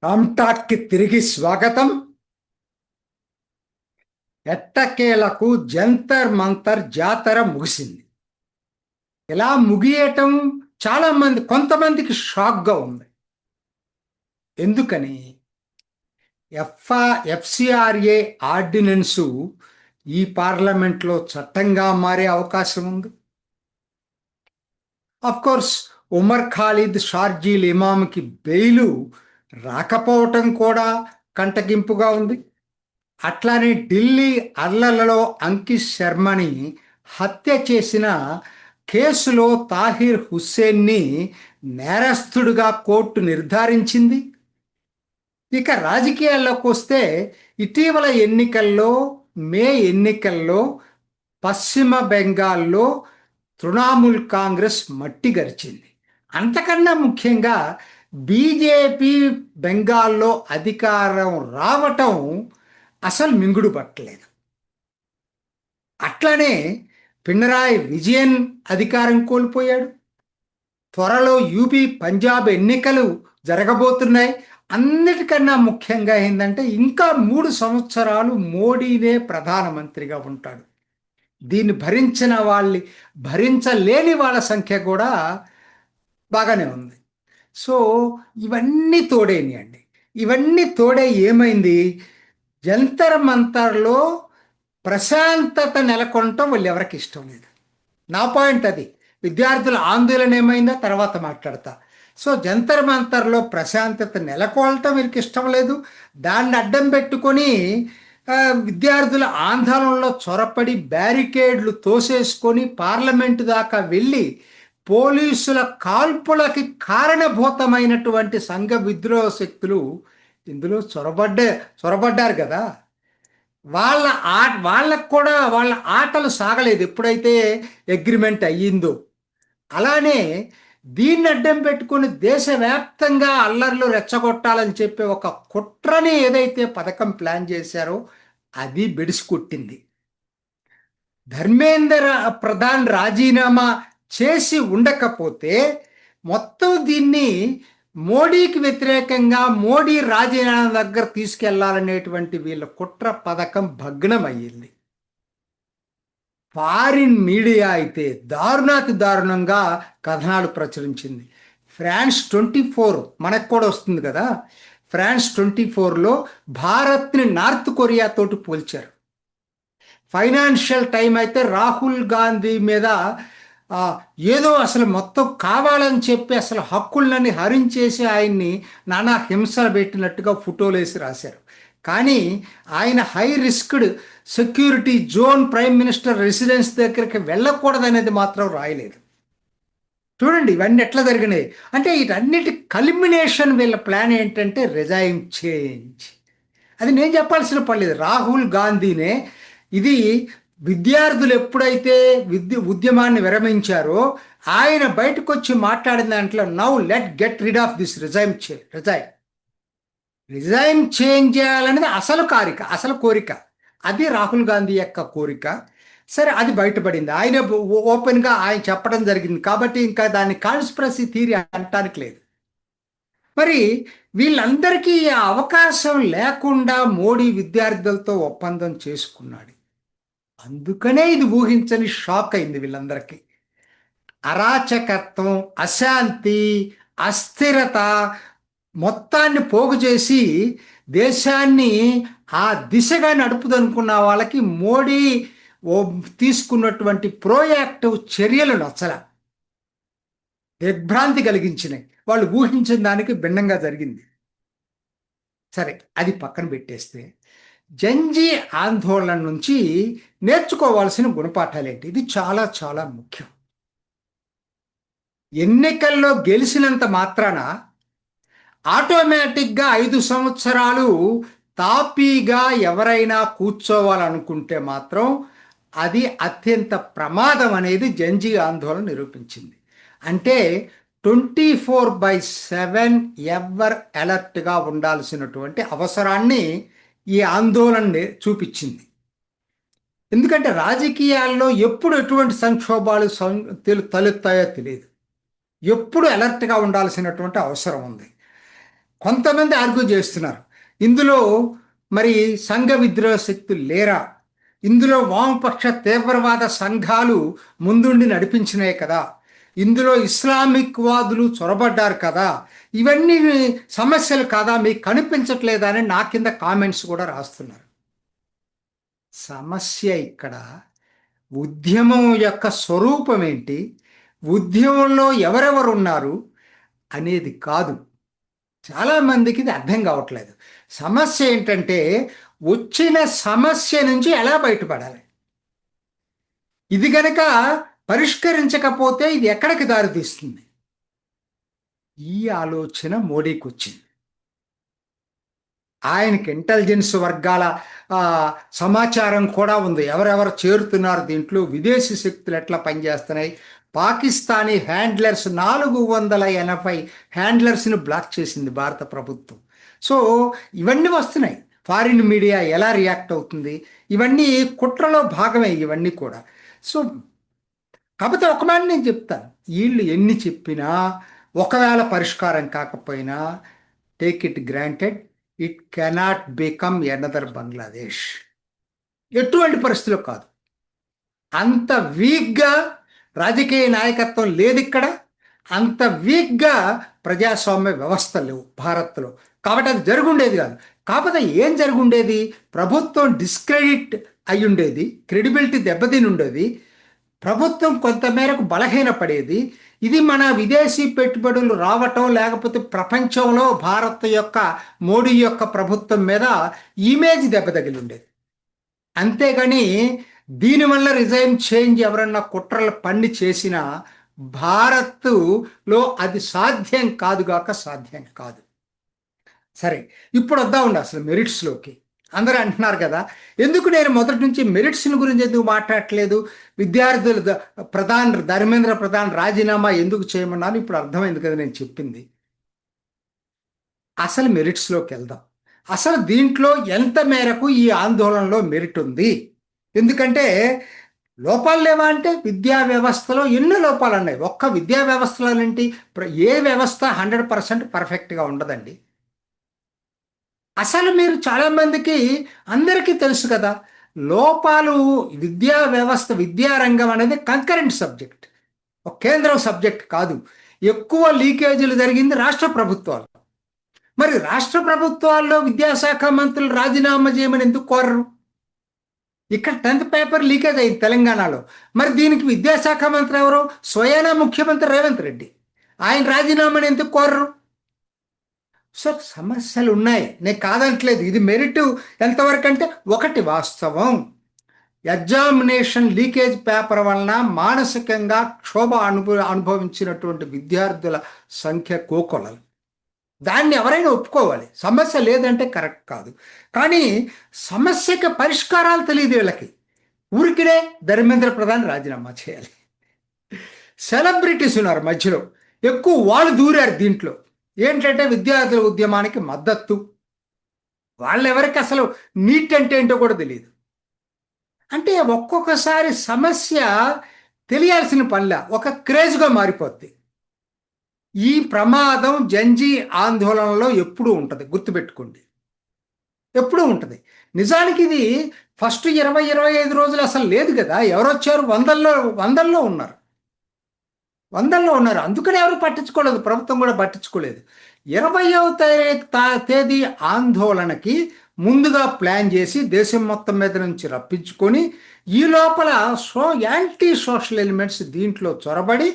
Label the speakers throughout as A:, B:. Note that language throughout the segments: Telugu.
A: రామ్టాక్కి తిరిగి స్వాగతం. ఎట్టకేలకు జంతర్ మంతర్ జాతర ముగిసింది. ఇలా ముగియటం కొంతమందికి షాక్గా ఉంది. ఎందుకని? ఎఫ్సిఆర్ఏ ఆర్డినెన్సు ఈ పార్లమెంట్లో చట్టంగా మారే అవకాశం ఉంది. కోర్స్ ఉమర్ ఖాలిద్ షార్జీల్ ఇమామ్కి బెయిలు రాకపోవటం కూడా కంటగింపుగా ఉంది. అట్లానే ఢిల్లీ అల్లర్లలో అంకిత్ శర్మని హత్య చేసిన కేసులో తాహిర్ హుస్సేన్ని నేరస్తుడిగా కోర్టు నిర్ధారించింది. ఇక రాజకీయాల్లోకి వస్తే ఇటీవల మే ఎన్నికల్లో పశ్చిమ బెంగాల్లో తృణమూల్ కాంగ్రెస్ మట్టి గరిచింది. అంతకన్నా ముఖ్యంగా బీజేపీ బెంగాల్లో అధికారం రావటం అసలు మింగుడు పట్టలేదు. అట్లనే పినరాయి విజయన్ అధికారం కోల్పోయాడు. త్వరలో యూపీ పంజాబ్ ఎన్నికలు జరగబోతున్నాయి. అన్నిటికన్నా ముఖ్యంగా ఏంటంటే ఇంకా 3 సంవత్సరాలు మోడీనే ప్రధానమంత్రిగా ఉంటాడు. దీన్ని భరించలేని వాళ్ళ సంఖ్య కూడా బాగానే ఉంది. సో ఇవన్నీ తోడైనాయండి. ఇవన్నీ తోడే ఏమైంది? జంతర్ మంతర్లో ప్రశాంతత నెలకొనటం వాళ్ళు ఎవరికి ఇష్టం లేదు. నా పాయింట్ అది. విద్యార్థుల ఆందోళన ఏమైందో తర్వాత మాట్లాడతా. సో జంతర్ మంతర్లో ప్రశాంతత నెలకొల్టం వీరికి ఇష్టం లేదు. దాన్ని అడ్డం పెట్టుకొని విద్యార్థుల ఆందోళనలో చొరపడి బ్యారికేడ్లు తోసేసుకొని పార్లమెంటు దాకా వెళ్ళి పోలీసుల కాల్పులకి కారణభూతమైనటువంటి సంఘ విద్రోహ శక్తులు ఇందులో చొరబడ్డారు కదా. వాళ్ళకు కూడా వాళ్ళ ఆటలు సాగలేదు ఎప్పుడైతే అగ్రిమెంట్ అయ్యిందో. అలానే దీన్ని అడ్డం పెట్టుకుని దేశవ్యాప్తంగా అల్లర్లు రెచ్చగొట్టాలని చెప్పి ఒక కుట్రని ఏదైతే పథకం ప్లాన్ చేశారో అది బెడిసికొట్టింది. ధర్మేంద్ర ప్రధాన్ రాజీనామా చేసి ఉండకపోతే మొత్తం దీన్ని మోడీకి వ్యతిరేకంగా మోడీ రాజీనామా దగ్గర తీసుకెళ్లాలనేటువంటి వీళ్ళ కుట్ర పథకం భగ్నమయ్యింది. ఫారిన్ మీడియా అయితే దారుణాతి దారుణంగా కథనాలు ప్రచురించింది. ఫ్రాన్స్ 24 మనకు కూడా వస్తుంది కదా. ఫ్రాన్స్ 24లో భారత్ని నార్త్ కొరియా తోటి పోల్చారు. ఫైనాన్షియల్ టైం అయితే రాహుల్ గాంధీ మీద ఏదో అసలు మొత్తం కావాలని చెప్పి అసలు హక్కులని హరించేసి ఆయన్ని నానా హింసలు పెట్టినట్టుగా ఫోటోలు వేసి రాశారు. కానీ ఆయన high risked security zone prime minister residence దగ్గరికి వెళ్ళకూడదనేది మాత్రం రాయలేదు. చూడండి ఇవన్నీ ఎట్లా జరిగినాయి అంటే వీటన్నిటి కల్మినేషన్ వీళ్ళ ప్లాన్ ఏంటంటే రిజైమ్ చేంజ్. అది నేను చెప్పాల్సిన పర్లేదు. రాహుల్ గాంధీనే ఇది విద్యార్థులు ఎప్పుడైతే ఉద్యమాన్ని విరమించారో ఆయన బయటకు వచ్చి మాట్లాడిన దాంట్లో now let get rid of this regime change చేయాలనేది అసలు కోరిక. అది రాహుల్ గాంధీ యొక్క కోరిక. సరే అది బయటపడింది. ఆయన ఓపెన్గా ఆయన చెప్పడం జరిగింది కాబట్టి ఇంకా దాన్ని కాన్స్పిరసీ థియరీ అనటానికి లేదు. మరి వీళ్ళందరికీ అవకాశం లేకుండా మోడీ విద్యార్థులతో ఒప్పందం చేసుకున్నాడు. అందుకనే ఇది ఊహించని షాక్ అయింది వీళ్ళందరికీ. అరాచకత్వం, అశాంతి, అస్థిరత మొత్తాన్ని పోగు చేసి దేశాన్ని ఆ దిశగా నడుపుదనుకున్న వాళ్ళకి మోడీ తీసుకున్నటువంటి ప్రోయాక్టివ్ చర్యలు నచ్చల, దిగ్భ్రాంతి కలిగించినాయి. వాళ్ళు ఊహించిన దానికి భిన్నంగా జరిగింది. సరే అది పక్కన పెట్టేస్తే జంజీ ఆందోళన నుంచి నేర్చుకోవాల్సిన గుణపాఠాలు ఏంటి? ఇది చాలా చాలా ముఖ్యం. ఎన్నికల్లో గెలిచినంత మాత్రాన ఆటోమేటిక్గా 5 సంవత్సరాలు తాపీగా ఎవరైనా కూర్చోవాలనుకుంటే మాత్రం అది అత్యంత ప్రమాదం అనేది జంజీ ఆందోళన నిరూపించింది. అంటే 24/7 ఎవర్ అలర్ట్గా ఉండాల్సినటువంటి అవసరాన్ని ఈ ఆందోళన చూపించింది. ఎందుకంటే రాజకీయాల్లో ఎప్పుడు ఎటువంటి సంక్షోభాలు తలెత్తాయో తెలియదు. ఎప్పుడు అలర్ట్గా ఉండాల్సినటువంటి అవసరం ఉంది. కొంతమంది ఆర్గ్యూ చేస్తున్నారు ఇందులో మరి సంఘ విద్రోహ శక్తులు లేరా, ఇందులో వామపక్ష తీవ్రవాద సంఘాలు ముందుండి నడిపించినాయి కదా, ఇందులో ఇస్లామిక్ వాదులు చొరబడ్డారు కదా, ఇవన్నీ సమస్యలు కాదా, మీకు కనిపించట్లేదా అని నా కింద కామెంట్స్ కూడా రాస్తున్నారు. సమస్య ఇక్కడ ఉద్యమం యొక్క స్వరూపం ఏంటి, ఉద్యమంలో ఎవరెవరు ఉన్నారు అనేది కాదు. చాలామందికి ఇది అర్థం కావట్లేదు. సమస్య ఏంటంటే వచ్చిన సమస్య నుంచి ఎలా బయటపడాలి, ఇది గనక పరిష్కరించకపోతే ఇది ఎక్కడికి దారితీస్తుంది, ఈ ఆలోచన మోడీకి వచ్చింది. ఆయనకి ఇంటెలిజెన్స్ వర్గాల సమాచారం కూడా ఉంది, ఎవరెవరు చేరుతున్నారు దీంట్లో, విదేశీ శక్తులు ఎట్లా పనిచేస్తున్నాయి. పాకిస్తానీ హ్యాండ్లర్స్ 480 హ్యాండ్లర్స్ని బ్లాక్ చేసింది భారత ప్రభుత్వం. సో ఇవన్నీ వస్తున్నాయి, ఫారిన్ మీడియా ఎలా రియాక్ట్ అవుతుంది, ఇవన్నీ కుట్రలో భాగమే ఇవన్నీ కూడా. సో కాకపోతే ఒక మాట నేను చెప్తాను, వీళ్ళు ఎన్ని చెప్పినా ఒకవేళ పరిష్కారం కాకపోయినా take it granted, it cannot become another Bangladesh. ఎటువంటి పరిస్థితుల్లో కాదు. అంత వీక్గా రాజకీయ నాయకత్వం లేదు ఇక్కడ, అంత వీక్గా ప్రజాస్వామ్య వ్యవస్థ లేవు భారత్లో. కాబట్టి అది జరుగుండేది కాదు. కాకపోతే ఏం జరుగుండేది, ప్రభుత్వం డిస్క్రెడిట్ అయి ఉండేది, క్రెడిబిలిటీ దెబ్బతిని ఉండేది, ప్రభుత్వం కొంతమేరకు బలహీనపడేది. ఇది మన విదేశీ పెట్టుబడులు రావటం, లేకపోతే ప్రపంచంలో భారత్ యొక్క మోడీ యొక్క ప్రభుత్వం మీద ఇమేజ్ దెబ్బ తగిలి ఉండేది. అంతేగాని దీనివల్ల రిజైమ్ చేంజ్ ఎవరన్నా కుట్రలు పండి చేసినా భారత్లో అది సాధ్యం కాదుగాక సాధ్యం కాదు. సరే, ఇప్పుడు వద్దామండి అసలు మెరిట్స్లోకి. అందరూ అంటున్నారు కదా, ఎందుకు నేను మొదటి నుంచి మెరిట్స్ని గురించి ఎందుకు మాట్లాడట్లేదు, విద్యార్థులు ధర్మేంద్ర ప్రధాన్ రాజీనామా ఎందుకు చేయమన్నాను, ఇప్పుడు అర్థమైంది కదా నేను చెప్పింది. అసలు మెరిట్స్లోకి వెళ్దాం. అసలు దీంట్లో ఎంత మేరకు ఈ ఆందోళనలో మెరిట్ ఉంది, ఎందుకంటే లోపాలు లేవా అంటే విద్యా వ్యవస్థలో ఎన్నో లోపాలు ఉన్నాయి. ఒక్క విద్యా వ్యవస్థలో ఏంటి, ఏ వ్యవస్థ 100% పర్ఫెక్ట్గా ఉండదండి. అసలు మీరు చాలామందికి అందరికీ తెలుసు కదా, లోపాలు విద్యా వ్యవస్థ విద్యారంగం అనేది కంకరెంట్ సబ్జెక్ట్, ఒక కేంద్రం సబ్జెక్ట్ కాదు. ఎక్కువ లీకేజీలు జరిగింది రాష్ట్ర ప్రభుత్వాలు. మరి రాష్ట్ర ప్రభుత్వాల్లో విద్యాశాఖ మంత్రులు రాజీనామా చేయమని ఎందుకు కోరరు? ఇక్కడ 10th పేపర్ లీకేజ్ అయింది తెలంగాణలో. మరి దీనికి విద్యాశాఖ మంత్రి ఎవరు? స్వయానా ముఖ్యమంత్రి రేవంత్ రెడ్డి. ఆయన రాజీనామాని ఎందుకు కోరరు? సో సమస్యలు ఉన్నాయి, నేను కాదంటలేదు. ఇది మెరిట్ ఎంతవరకు అంటే, ఒకటి వాస్తవం, ఎగ్జామినేషన్ లీకేజ్ పేపర్ వలన మానసికంగా క్షోభ అనుభవించినటువంటి విద్యార్థుల సంఖ్య కోకొలలు. దాన్ని ఎవరైనా ఒప్పుకోవాలి, సమస్య లేదంటే కరెక్ట్ కాదు. కానీ సమస్యకి పరిష్కారాలు తెలియదు వీళ్ళకి. ఊరికినే ధర్మేంద్ర ప్రధాన్ రాజీనామా చేయాలి. సెలబ్రిటీస్ ఉన్నారు మధ్యలో, ఎక్కువ వాళ్ళు దూరారు దీంట్లో. ఏంటంటే విద్యార్థుల ఉద్యమానికి మద్దతు, వాళ్ళెవరికి అసలు నీట్ అంటే ఏంటో కూడా తెలియదు. అంటే ఒక్కొక్కసారి సమస్య తెలియాల్సిన పనిలా ఒక క్రేజ్గా మారిపోద్ది. ఈ ప్రమాదం జంజీ ఆందోళనలో ఎప్పుడూ ఉంటుంది, గుర్తుపెట్టుకోండి, ఎప్పుడూ ఉంటుంది. నిజానికి ఇది ఫస్ట్ 20-25 రోజులు అసలు లేదు కదా, ఎవరు వచ్చారు, వందల్లో ఉన్నారు, అందుకని ఎవరు పట్టించుకోలేదు, ప్రభుత్వం కూడా పట్టించుకోలేదు. 20వ తేదీ ఆందోళనకి ముందుగా ప్లాన్ చేసి దేశం మొత్తం మీద నుంచి రప్పించుకొని, ఈ లోపల యాంటీ సోషల్ ఎలిమెంట్స్ దీంట్లో చొరబడి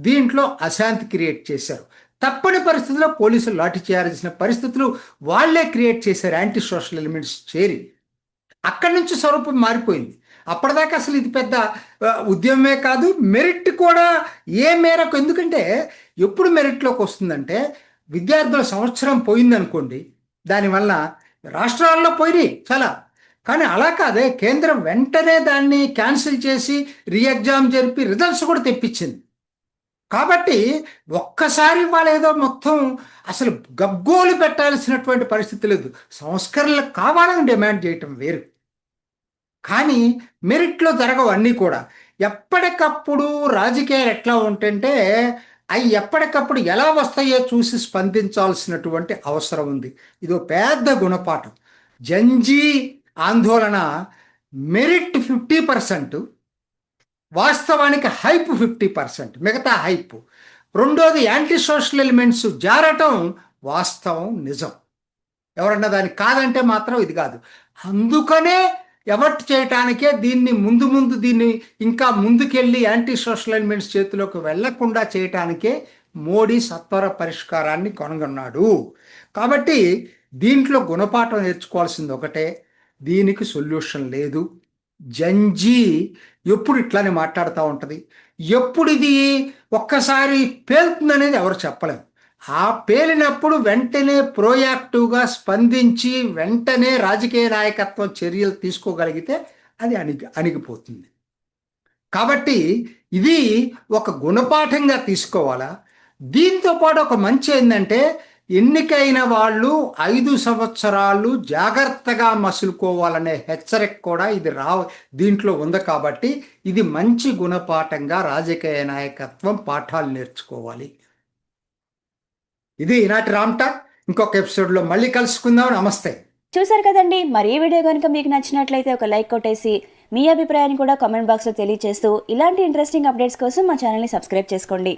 A: దీంట్లో అశాంతి క్రియేట్ చేశారు. తప్పని పరిస్థితుల్లో పోలీసులు లాఠీ చేయాల్సిన పరిస్థితులు వాళ్లే క్రియేట్ చేశారు, యాంటీ సోషల్ ఎలిమెంట్స్ చేరి. అక్కడి నుంచి స్వరూపం మారిపోయింది. అప్పటిదాకా అసలు ఇది పెద్ద ఉద్యమమే కాదు, మెరిట్ కూడా ఏ మేరకు. ఎందుకంటే ఎప్పుడు మెరిట్లోకి వస్తుందంటే, విద్యార్థుల సంవత్సరం పోయిందనుకోండి, దానివల్ల రాష్ట్రాల్లో పోయినాయి చాలా, కానీ అలా కాదే, కేంద్రం వెంటనే దాన్ని క్యాన్సిల్ చేసి రీఎగ్జామ్ జరిపి రిజల్ట్స్ కూడా తెప్పించింది. కాబట్టి ఒక్కసారి వాళ్ళు ఏదో మొత్తం అసలు గగ్గోలు పెట్టాల్సినటువంటి పరిస్థితి లేదు. సంస్కరణలు కావాలని డిమాండ్ చేయటం వేరు, కానీ మెరిట్లో జరగవు అన్నీ కూడా. ఎప్పటికప్పుడు రాజకీయాలు ఎట్లా ఉంటుంటే, అవి ఎప్పటికప్పుడు ఎలా వస్తాయో చూసి స్పందించాల్సినటువంటి అవసరం ఉంది. ఇదో పెద్ద గుణపాఠం. జంజీ ఆందోళన మెరిట్ 50%, వాస్తవానికి హైప్ 50%, మిగతా హైప్. రెండోది యాంటీ సోషల్ ఎలిమెంట్స్ జారటం వాస్తవం, నిజం. ఎవరన్నా దానికి కాదంటే మాత్రం ఇది కాదు. అందుకనే ఎవర్ట్ చేయటానికే దీన్ని ఇంకా ముందుకెళ్ళి యాంటీ సోషల్ ఎలిమెంట్స్ చేతిలోకి వెళ్లకుండా చేయటానికే మోడీ సత్వర పరిష్కారాన్ని కనుగొన్నాడు. కాబట్టి దీంట్లో గుణపాఠం నేర్చుకోవాల్సింది ఒకటే, దీనికి సొల్యూషన్ లేదు. జంజీ ఎప్పుడు ఇట్లానే మాట్లాడుతూ ఉంటుంది. ఎప్పుడు ఇది ఒక్కసారి పేలుతుందనేది ఎవరు చెప్పలేము. ఆ పేలినప్పుడు వెంటనే ప్రోయాక్టివ్గా స్పందించి వెంటనే రాజకీయ నాయకత్వం చర్యలు తీసుకోగలిగితే అది అణిగిపోతుంది. కాబట్టి ఇది ఒక గుణపాఠంగా తీసుకోవాలా. దీంతో పాటు ఒక మంచి ఏంటంటే, ఎన్నికైన వాళ్ళు 5 సంవత్సరాలు జాగ్రత్తగా మసులుకోవాలనే హెచ్చరిక కూడా దీంట్లో ఉంది. కాబట్టి ఇది మంచి గుణపాఠంగా రాజకీయ నాయకత్వం పాఠాలు నేర్చుకోవాలి. ఇది ఈనాటి రామ్ టాక్. ఇంకొక ఎపిసోడ్లో మళ్ళీ కలుసుకుందాం. నమస్తే.
B: చూసారు కదండి, మరి ఈ వీడియో కనుక మీకు నచ్చినట్లయితే ఒక లైక్ కొట్టేసి మీ అభిప్రాయాన్ని కూడా కామెంట్ బాక్స్లో తెలియజేస్తూ ఇలాంటి ఇంట్రెస్టింగ్ అప్డేట్స్ కోసం మా ఛానల్ని సబ్స్క్రైబ్ చేసుకోండి.